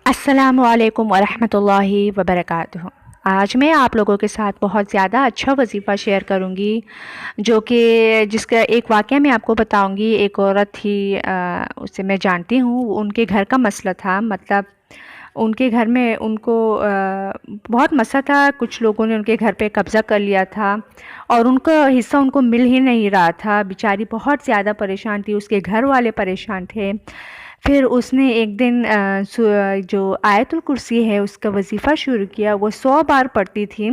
السلام علیکم ورحمۃ اللہ وبرکاتہ۔ آج میں آپ لوگوں کے ساتھ بہت زیادہ اچھا وظیفہ شیئر کروں گی، جو کہ جس کا ایک واقعہ میں آپ کو بتاؤں گی۔ ایک عورت تھی، اسے میں جانتی ہوں، ان کے گھر کا مسئلہ تھا، مطلب ان کے گھر میں ان کو بہت مسئلہ تھا۔ کچھ لوگوں نے ان کے گھر پہ قبضہ کر لیا تھا اور ان کا حصہ ان کو مل ہی نہیں رہا تھا۔ بیچاری بہت زیادہ پریشان تھی، اس کے گھر والے پریشان تھے۔ پھر اس نے ایک دن جو آیت الکرسی ہے اس کا وظیفہ شروع کیا۔ وہ 100 بار پڑھتی تھی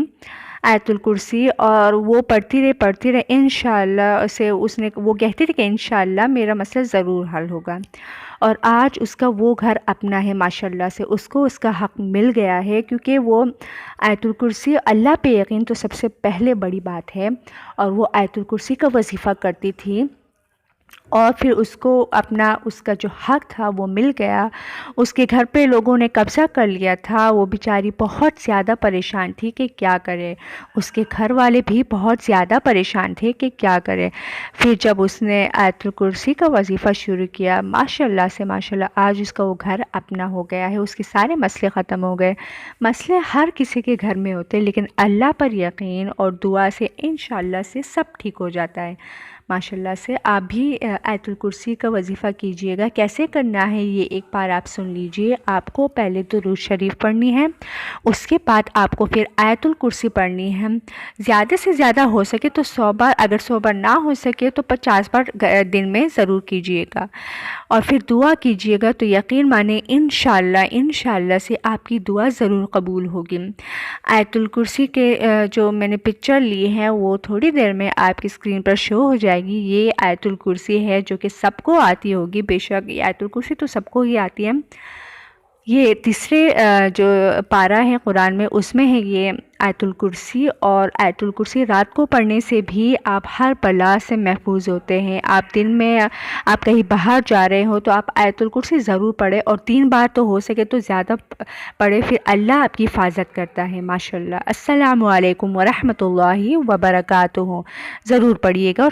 آیت الکرسی، اور وہ پڑھتی رہے انشاءاللہ سے وہ کہتی تھی کہ انشاءاللہ میرا مسئلہ ضرور حل ہوگا۔ اور آج اس کا وہ گھر اپنا ہے، ماشاءاللہ سے اس کو اس کا حق مل گیا ہے، کیونکہ وہ آیت الکرسی، اللہ پہ یقین تو سب سے پہلے بڑی بات ہے، اور وہ آیت الکرسی کا وظیفہ کرتی تھی، اور پھر اس کو اپنا اس کا جو حق تھا وہ مل گیا۔ اس کے گھر پہ لوگوں نے قبضہ کر لیا تھا۔ وہ بیچاری بہت زیادہ پریشان تھی کہ کیا کرے، اس کے گھر والے بھی بہت زیادہ پریشان تھے کہ کیا کرے۔ پھر جب اس نے آیت الکرسی کا وظیفہ شروع کیا، ماشاءاللہ سے ماشاءاللہ آج اس کا وہ گھر اپنا ہو گیا ہے، اس کے سارے مسئلے ختم ہو گئے۔ مسئلے ہر کسی کے گھر میں ہوتے، لیکن اللہ پر یقین اور دعا سے انشاءاللہ سے سب ٹھیک ہو جاتا ہے۔ ماشاءاللہ سے آپ بھی آیت الکرسی کا وظیفہ کیجئے گا۔ کیسے کرنا ہے یہ ایک بار آپ سن لیجئے۔ آپ کو پہلے درود شریف پڑھنی ہے، اس کے بعد آپ کو پھر آیت الکرسی پڑھنی ہے۔ زیادہ سے زیادہ ہو سکے تو 100 بار، اگر 100 بار نہ ہو سکے تو 50 بار دن میں ضرور کیجئے گا، اور پھر دعا کیجئے گا تو یقین مانیں انشاءاللہ سے آپ کی دعا ضرور قبول ہوگی۔ آیت الکرسی کے جو میں نے پکچر لی ہے وہ تھوڑی دیر میں آپ کی اسکرین پر شو ہو جائے گی۔ یہ آیت الکرسی ہے جو کہ سب کو آتی ہوگی، بے شک یہ آیت الکرسی تو سب کو ہی آتی ہے۔ یہ تیسرے جو پارہ ہے قرآن میں، اس میں ہے یہ آیت الکرسی، اور آیت الکرسی رات کو پڑھنے سے بھی آپ ہر بلا سے محفوظ ہوتے ہیں۔ آپ دن میں آپ کہیں باہر جا رہے ہو تو آپ آیت الکرسی ضرور پڑھیں، اور 3 بار تو ہو سکے تو زیادہ پڑھیں، پھر اللہ آپ کی حفاظت کرتا ہے ماشاءاللہ۔ السلام علیکم ورحمۃ اللہ وبرکاتہ۔ ضرور پڑھیے گا۔